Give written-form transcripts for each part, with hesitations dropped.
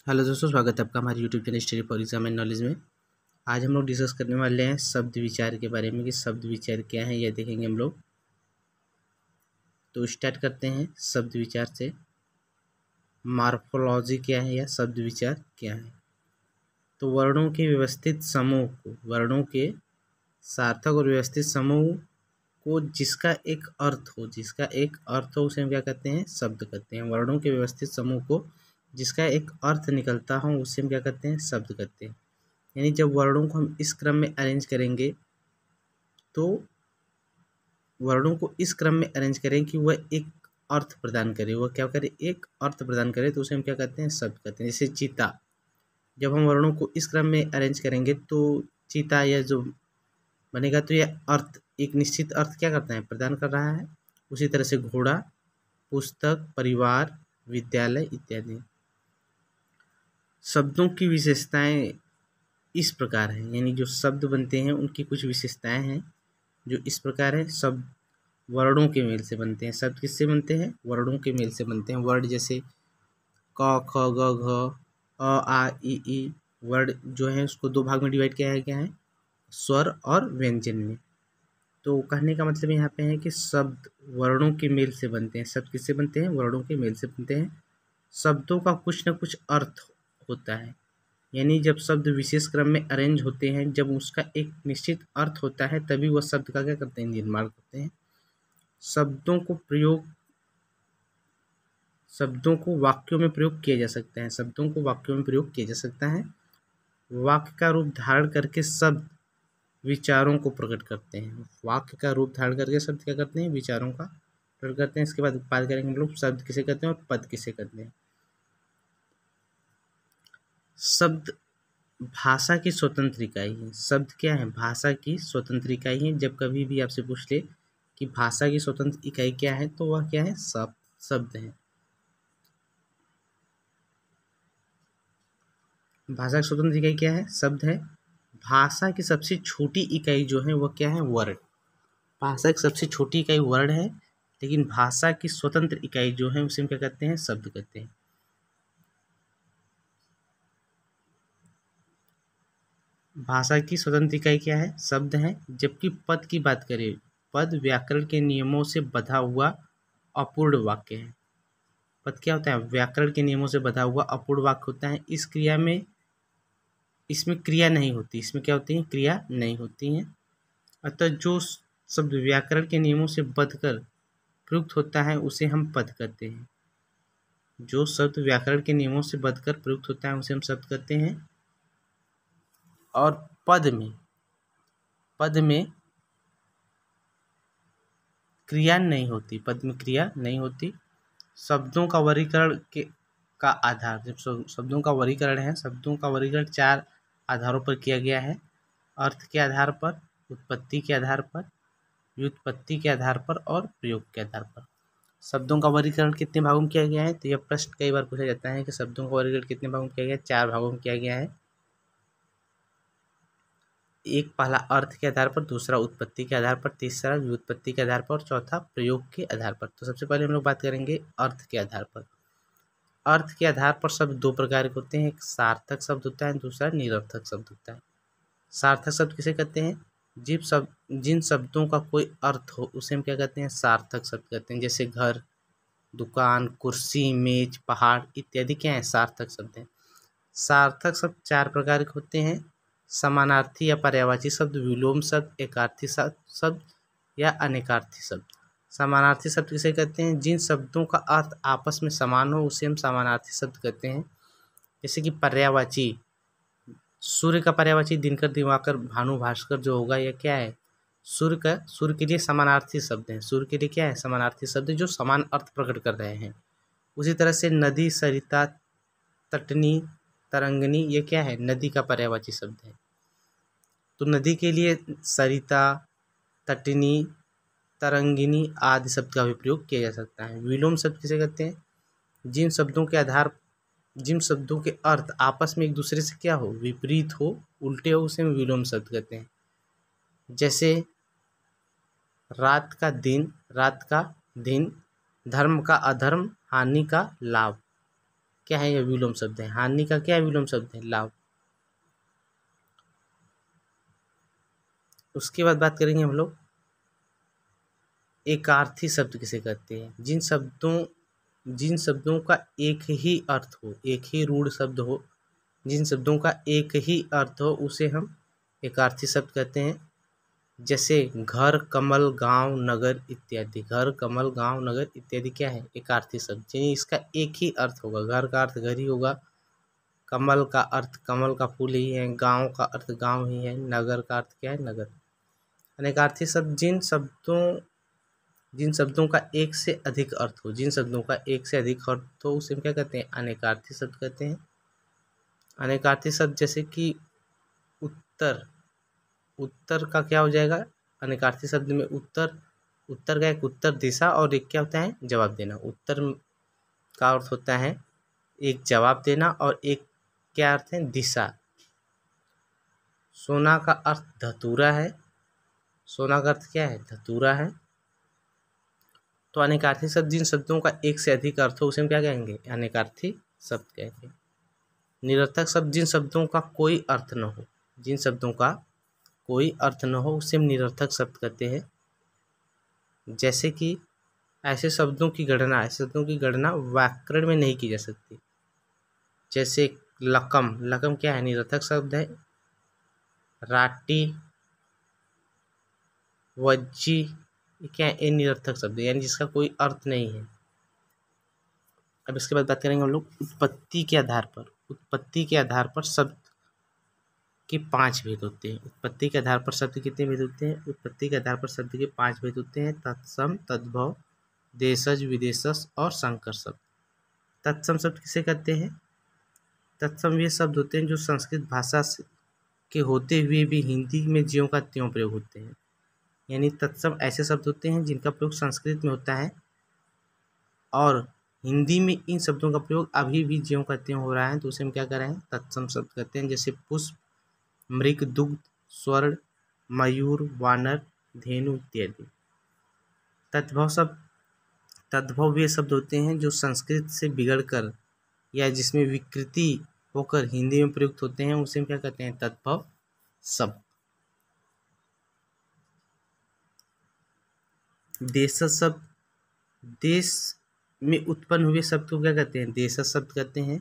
Hello दोस्तों, स्वागत है आपका हमारे YouTube channel study for exam and knowledge में। आज हम लोग डिस्कस करने वाले हैं शब्द विचार के बारे में कि शब्द विचार क्या है, यह देखेंगे हम लोग। तो स्टार्ट करते हैं शब्द विचार से। मॉर्फोलॉजी क्या है या शब्द विचार क्या है। तो वर्णों के व्यवस्थित समूह को, वर्णों के सार्थक और व्यवस्थित समूह को जिसका एक अर्थ हो, उसे हम क्या कहते हैं, शब्द कहते हैं। वर्णों के व्यवस्थित समूह को जिसका एक अर्थ निकलता हो उसे हम क्या कहते हैं, शब्द कहते हैं। यानी जब वर्णों को हम इस क्रम में अरेंज करेंगे तो वर्णों को इस क्रम में अरेंज करें कि वह एक अर्थ प्रदान करे, वह क्या करे, एक अर्थ प्रदान करे, तो उसे हम क्या कहते हैं, शब्द कहते हैं। जैसे चीता, जब हम वर्णों को इस क्रम में अरेंज करेंगे तो चीता यह जो बनेगा तो यह अर्थ, एक निश्चित अर्थ क्या करता है, प्रदान कर रहा है। उसी तरह से घोड़ा, पुस्तक, परिवार, विद्यालय इत्यादि। शब्दों की विशेषताएं इस प्रकार है, यानी जो शब्द बनते हैं उनकी कुछ विशेषताएं हैं जो इस प्रकार है। शब्द वर्णों के मेल से बनते हैं। शब्द किससे बनते हैं, वर्णों के मेल से बनते हैं। वर्ड जैसे क, ख, ग, घ, अ, आ, ई। वर्ड जो है उसको दो भाग में डिवाइड किया है, क्या है, स्वर और व्यंजन में। तो कहने का मतलब यहाँ पे है कि शब्द वर्णों के मेल से बनते हैं। शब्द किससे बनते हैं, वर्णों के मेल से बनते हैं। शब्दों का कुछ न कुछ अर्थ होता है, यानी जब शब्द विशेष क्रम में अरेंज होते हैं, जब उसका एक निश्चित अर्थ होता है, तभी वह शब्द का क्या करते हैं, निर्माण करते हैं। शब्दों को वाक्यों में प्रयोग किया जा सकता है। शब्दों को वाक्यों में प्रयोग किया जा सकता है। वाक्य का रूप धारण करके शब्द विचारों को प्रकट करते हैं। वाक्य का रूप धारण करके शब्द क्या करते हैं, विचारों का प्रकट करते हैं। इसके बाद बात करेंगे हम लोग शब्द किसे कहते हैं और पद किसे कहते हैं। शब्द भाषा की स्वतंत्र इकाई है। शब्द क्या है, भाषा की स्वतंत्र इकाई है। जब कभी भी आपसे पूछ ले कि भाषा की स्वतंत्र इकाई क्या है, तो वह क्या है, शब्द है। भाषा की स्वतंत्र इकाई क्या है, शब्द है। भाषा की सबसे छोटी इकाई जो है वह क्या है, वर्ड। भाषा की सबसे छोटी इकाई वर्ड है, लेकिन भाषा की स्वतंत्र इकाई जो है उसे हम क्या कहते हैं, शब्द कहते हैं। भाषा की स्वतंत्र इकाई क्या है, शब्द है। जबकि पद की बात करें, पद व्याकरण के नियमों से बंधा हुआ अपूर्ण वाक्य है। पद क्या होता है, व्याकरण के नियमों से बंधा हुआ अपूर्ण वाक्य होता है। इसमें क्रिया नहीं होती। इसमें क्या होती है, क्रिया नहीं होती है। अतः जो शब्द व्याकरण के नियमों से बंधकर प्रयुक्त होता है उसे हम पद कहते हैं। जो शब्द व्याकरण के नियमों से बंधकर प्रयुक्त होता है उसे हम शब्द कहते हैं। और पद में क्रिया नहीं होती। पद में क्रिया नहीं होती। शब्दों का वर्गीकरण का आधार, जब शब्दों का वर्गीकरण है, शब्दों का वर्गीकरण 4 आधारों पर किया गया है। अर्थ के आधार पर, उत्पत्ति के आधार पर, व्युत्पत्ति के आधार पर और प्रयोग के आधार पर। शब्दों का वर्गीकरण कितने भागों में किया गया है, तो यह प्रश्न कई बार पूछा जाता है कि शब्दों का वर्गीकरण कितने भागों में किया गया है। 4 भागों में किया गया है। एक पहला अर्थ के आधार पर, दूसरा उत्पत्ति के आधार पर, तीसरा व्युत्पत्ति के आधार पर और चौथा प्रयोग के आधार पर। तो सबसे पहले हम लोग बात करेंगे अर्थ के आधार पर। अर्थ के आधार पर शब्द दो प्रकार के होते हैं, एक सार्थक शब्द होता है, दूसरा निरर्थक शब्द होता है। सार्थक शब्द किसे कहते हैं, जिन शब्दों का कोई अर्थ हो उसे हम क्या कहते हैं, सार्थक शब्द कहते हैं। जैसे घर, दुकान, कुर्सी, मेज, पहाड़ इत्यादि क्या है, सार्थक शब्द हैं। सार्थक शब्द 4 प्रकार के होते हैं, समानार्थी या पर्यायवाची शब्द, विलोम शब्द, एकार्थी शब्द या अनेकार्थी शब्द। समानार्थी शब्द किसे कहते हैं, जिन शब्दों का अर्थ आपस में समान हो उसे हम समानार्थी शब्द कहते हैं। जैसे कि पर्यायवाची, सूर्य का पर्यायवाची दिनकर, दिवाकर, भानु, भास्कर जो होगा यह क्या है, सूर्य के लिए समानार्थी शब्द है। सूर्य के लिए क्या है, समानार्थी शब्द जो समान अर्थ प्रकट कर रहे हैं। उसी तरह से नदी, सरिता, तटनी, तरंगनी ये क्या है, नदी का पर्यायवाची शब्द है। तो नदी के लिए सरिता, तटनी, तरंगिनी आदि शब्द का भी प्रयोग किया जा सकता है। विलोम शब्द किसे कहते हैं, जिन शब्दों के अर्थ आपस में एक दूसरे से क्या हो, विपरीत हो, उल्टे हो, उसे हम विलोम शब्द कहते हैं। जैसे रात का दिन, धर्म का अधर्म, हानि का लाभ। क्या है, यह विलोम शब्द है। हानि का क्या विलोम शब्द है, लाभ। उसके बाद बात करेंगे हम लोग एकार्थी शब्द किसे कहते हैं। जिन शब्दों का एक ही अर्थ हो, एक ही रूढ़ शब्द हो, जिन शब्दों का एक ही अर्थ हो उसे हम एकार्थी शब्द कहते हैं। जैसे घर, कमल, गांव, नगर इत्यादि। घर, कमल, गांव, नगर इत्यादि क्या है, एकार्थी शब्द, यानी इसका एक ही अर्थ होगा। घर का अर्थ घर ही होगा, कमल का अर्थ कमल का फूल ही है, गांव का अर्थ गांव ही है, नगर का अर्थ क्या है, नगर। अनेकार्थी शब्द जिन शब्दों का एक से अधिक अर्थ हो, जिन शब्दों का एक से अधिक अर्थ हो उसे हम क्या कहते हैं, अनेकार्थी शब्द कहते हैं। अनेकार्थी शब्द जैसे कि उत्तर, उत्तर का क्या हो जाएगा, अनेकार्थी शब्द में उत्तर, उत्तर का एक उत्तर दिशा और एक क्या होता है, जवाब देना। उत्तर का अर्थ होता है एक जवाब देना और एक क्या अर्थ है, दिशा। सोना का अर्थ धतूरा है, सोना का अर्थ क्या है, धतूरा है। तो अनेकार्थी शब्द जिन शब्दों का एक से अधिक अर्थ हो उसे हम क्या कहेंगे, अनेकार्थी शब्द कहेंगे। निरर्थक शब्द जिन शब्दों का कोई अर्थ न हो, जिन शब्दों का कोई अर्थ न हो उसे हम निरर्थक शब्द कहते हैं। जैसे कि ऐसे शब्दों की गणना व्याकरण में नहीं की जा सकती। जैसे लकम, लकम क्या है, निरर्थक शब्द है। राटी, वज्जी, ये क्या है, ये निरर्थक शब्द है, यानी जिसका कोई अर्थ नहीं है। अब इसके बाद बात करेंगे हम लोग उत्पत्ति के आधार पर। उत्पत्ति के आधार पर शब्द के 5 भेद होते हैं। उत्पत्ति के आधार पर शब्द कितने भेद होते हैं, उत्पत्ति के आधार पर शब्द के 5 भेद होते हैं। तत्सम, तद्भव, देशज, विदेशज और संकर शब्द। तत्सम शब्द किसे कहते हैं, तत्सम वे शब्द होते हैं जो संस्कृत भाषा के होते हुए भी हिंदी में ज्यों का त्यों प्रयोग होते हैं। यानी तत्सम ऐसे शब्द होते हैं जिनका प्रयोग संस्कृत में होता है और हिंदी में इन शब्दों का प्रयोग अभी भी ज्यों का त्यों हो रहा है, तो उसे हम क्या कर रहे हैं, तत्सम शब्द कहते हैं। जैसे पुष्प, मृग, दुग्ध, स्वर्ण, मयूर, वानर, धेनु इत्यादि। तद्भव वे शब्द होते हैं जो संस्कृत से बिगड़कर या जिसमें विकृति होकर हिंदी में प्रयुक्त होते हैं, उसे हम क्या कहते हैं, तद्भव शब्द। देशज शब्द, देश में उत्पन्न हुए शब्द को क्या कहते हैं, देशज शब्द कहते हैं।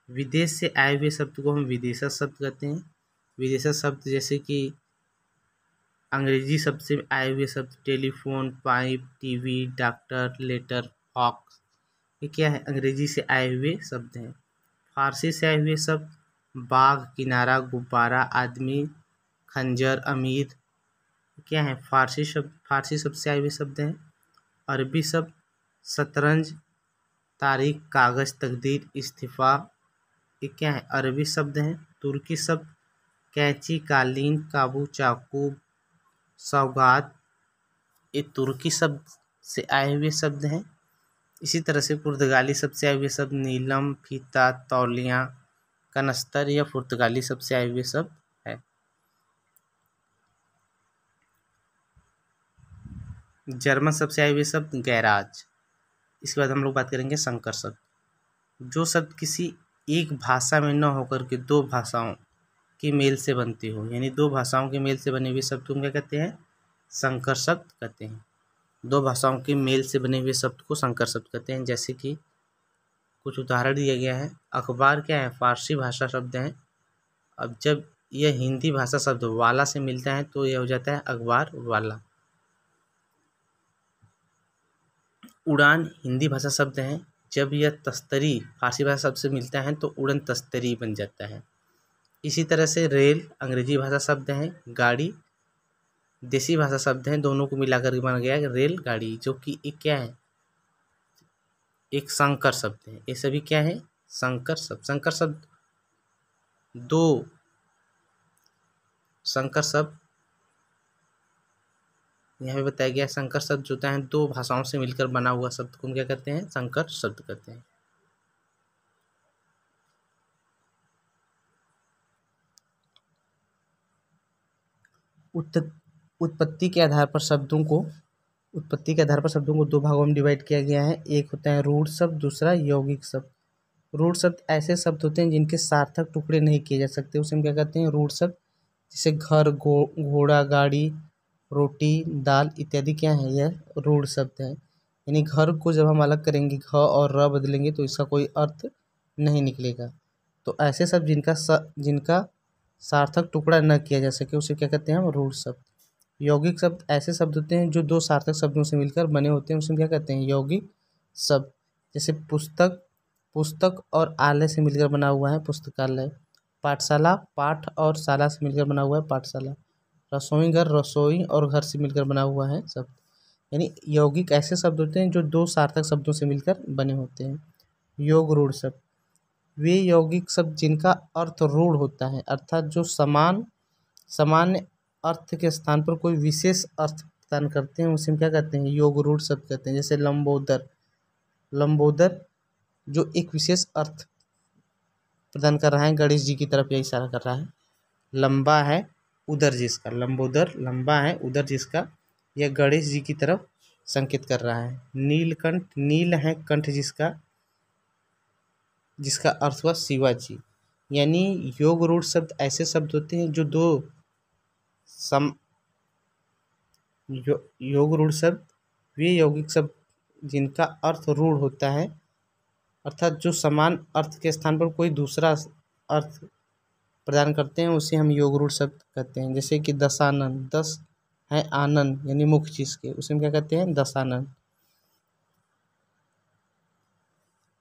विदेश से आए हुए शब्द को हम विदेशज शब्द कहते हैं। विदेशज शब्द जैसे कि अंग्रेजी शब्द से आए हुए शब्द telephone, pipe, TV, doctor, letter, hawk, ये क्या है, अंग्रेजी से आए हुए शब्द हैं। फारसी से आए हुए शब्द बाग, किनारा, गुब्बारा, आदमी, खंजर, अमीर, क्या है, फारसी शब्द से आए हुए शब्द हैं। अरबी शब्द शतरंज, तारीख, कागज, तकदीर, इस्तीफा, ये क्या है, अरबी शब्द हैं। तुर्की शब्द कैंची, कालीन, काबू, चाकू, सौगात, ये तुर्की शब्द से आए हुए शब्द हैं। इसी तरह से पुर्तगाली शब्द से आए हुए शब्द नीलम, फीता, तौलिया, कनस्तर, या पुर्तगाली शब्द से आए हुए शब्द है। जर्मन शब्द से आए हुए शब्द गैराज। इसके बाद हम लोग बात करेंगे संकर शब्द। जो शब्द किसी एक भाषा में न होकर के दो भाषाओं के मेल से बनते हो, यानी दो भाषाओं के मेल से बने हुए शब्द को क्या कहते हैं, संकर शब्द कहते हैं। दो भाषाओं के मेल से बने हुए शब्द को संकर शब्द कहते हैं। जैसे कि कुछ उदाहरण दिया गया है। अखबार क्या है, फारसी भाषा शब्द है। अब जब यह हिंदी भाषा शब्द वाला से मिलता है तो यह हो जाता है अखबार वाला। उड़ान हिंदी भाषा शब्द है। जब यह तस्तरी फारसी भाषा शब्द से मिलता है तो उड़न तस्तरी बन जाता है। इसी तरह से रेल अंग्रेजी भाषा शब्द है। गाड़ी देसी भाषा शब्द है। दोनों को मिलाकर के बन गया रेल गाड़ी, जो कि एक क्या है, एक संकर शब्द है। ये सभी क्या है, संकर शब्द। संकर शब्द यहाँ पे बताया गया संकर शब्द जो होता है दो भाषाओं से मिलकर बना हुआ शब्द को हम क्या कहते हैं, संकर शब्द कहते हैं। उत्पत्ति के आधार पर शब्दों को दो भागों में डिवाइड किया गया है। एक होता है रूढ़ शब्द, दूसरा यौगिक शब्द। रूढ़ शब्द ऐसे शब्द होते हैं जिनके सार्थक टुकड़े नहीं किए जा सकते, उसे हम क्या कहते हैं? रूढ़ शब्द। जैसे घर, घोड़ा, गाड़ी, रोटी, दाल इत्यादि क्या है? यह रूढ़ शब्द है। यानी घर को जब हम अलग करेंगे, घ और र बदलेंगे तो इसका कोई अर्थ नहीं निकलेगा। तो ऐसे शब्द जिनका सार्थक टुकड़ा न किया जा सके उसे क्या कहते हैं हम? रूढ़ शब्द। यौगिक शब्द ऐसे शब्द होते हैं जो दो सार्थक शब्दों से मिलकर बने होते हैं, उसे हम क्या कहते हैं? यौगिक शब्द। जैसे पुस्तक और आलय से मिलकर बना हुआ है पुस्तकालय। पाठशाला, पाठ और शाला से मिलकर बना हुआ है पाठशाला। रसोई घर, रसोई और घर से मिलकर बना हुआ है शब्द। यानी यौगिक ऐसे शब्द होते हैं जो दो सार्थक शब्दों से मिलकर बने होते हैं। योग रूढ़ शब्द वे यौगिक शब्द जिनका अर्थ रूढ़ होता है, अर्थात जो सामान्य अर्थ के स्थान पर कोई विशेष अर्थ प्रदान करते हैं, उसे हम क्या कहते हैं? योग रूढ़ शब्द कहते हैं। जैसे लंबोदर जो एक विशेष अर्थ प्रदान कर रहा है, गणेश जी की तरफ यह इशारा कर रहा है। लंबा है उदर जिसका, लंबोदर लंबा है उदर जिसका, यह गणेश जी की तरफ संकेत कर रहा है। नीलकंठ, नील है कंठ जिसका अर्थ हुआ शिवाजी। यानी योग रूढ़ शब्द ऐसे शब्द होते हैं जो योग रूढ़ शब्द वे यौगिक शब्द जिनका अर्थ रूढ़ होता है, अर्थात जो समान अर्थ के स्थान पर कोई दूसरा अर्थ प्रदान करते हैं, उसे हम योग रूढ़ शब्द कहते हैं। जैसे कि दशानन, दस है आनंद यानी मुख्य चीज के, उसे हम क्या कहते हैं? दशानन।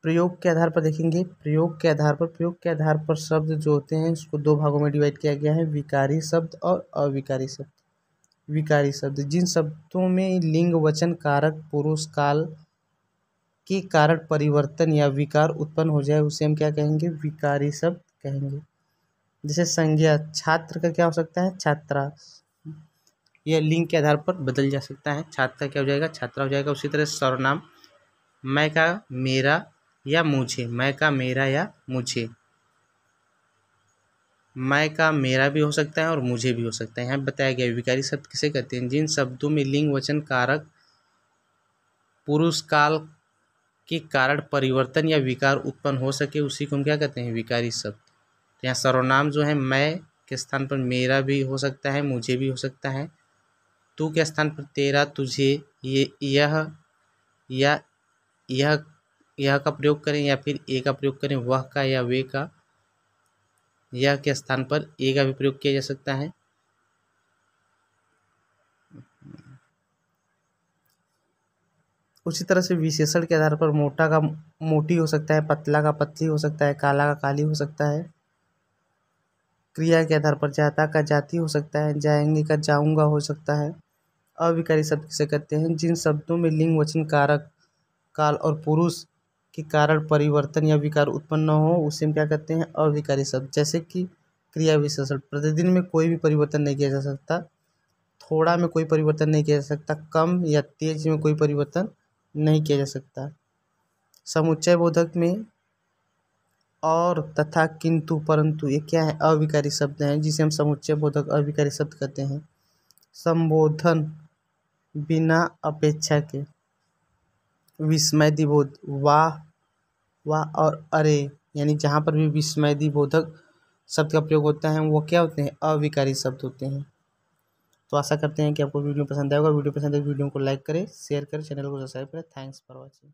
प्रयोग के आधार पर देखेंगे, प्रयोग के आधार पर शब्द जो होते हैं इसको दो भागों में डिवाइड किया गया है, विकारी शब्द और अविकारी शब्द। विकारी शब्द जिन शब्दों में लिंग, वचन, कारक, पुरुष, काल के कारण परिवर्तन या विकार उत्पन्न हो जाए उसे हम क्या कहेंगे? विकारी शब्द कहेंगे। जैसे संज्ञा, छात्र का क्या हो सकता है? छात्रा। यह लिंग के आधार पर बदल जा सकता है, छात्र का क्या हो जाएगा? छात्रा हो जाएगा। उसी तरह सर्वनाम, मैं का मेरा या मुझे, मैं का मेरा या मुझे, मैं का मेरा भी हो सकता है और मुझे भी हो सकता है। यहाँ बताया गया विकारी शब्द किसे कहते हैं? जिन शब्दों में लिंग, वचन, कारक, पुरुष, काल के कारण परिवर्तन या विकार उत्पन्न हो सके उसी को हम क्या कहते हैं? विकारी शब्द। तो यहाँ सर्वनाम जो है मैं के स्थान पर मेरा भी हो सकता है, मुझे भी हो सकता है। तू के स्थान पर तेरा, तुझे, ये, यह यह का प्रयोग करें या फिर ए का प्रयोग करें, वह का या वे का, यह के स्थान पर ए का भी प्रयोग किया जा सकता है। उसी तरह से विशेषण के आधार पर मोटा का मोटी हो सकता है, पतला का पतली हो सकता है, काला का काली हो सकता है। क्रिया के आधार पर जाता का जाति हो सकता है, जाएंगे का जाऊंगा हो सकता है। अविकारी शब्द किसे कहते हैं? जिन शब्दों में लिंग, वचन, कारक, काल और पुरुष के कारण परिवर्तन या विकार उत्पन्न न हो उसे हम क्या कहते हैं? अविकारी शब्द। जैसे कि क्रिया विशेषण, प्रतिदिन में कोई भी परिवर्तन नहीं किया जा सकता, थोड़ा में कोई परिवर्तन नहीं किया जा सकता, कम या तेज में कोई परिवर्तन नहीं किया जा सकता। समुच्चय बोधक में और, तथा, किंतु, परंतु ये क्या है? अविकारी शब्द हैं जिसे हम समुच्चय बोधक अविकारी शब्द कहते हैं। संबोधन, बिना अपेक्षा के, विस्मयदिबोध, वाह और अरे, यानी जहाँ पर भी विस्मयदिबोधक शब्द का प्रयोग होता है वो क्या होते हैं? अविकारी शब्द होते हैं। तो आशा करते हैं कि आपको वीडियो पसंद आएगा। वीडियो पसंद है वीडियो को लाइक करें, शेयर करें, चैनल को सब्सक्राइब करें। Thanks for watching.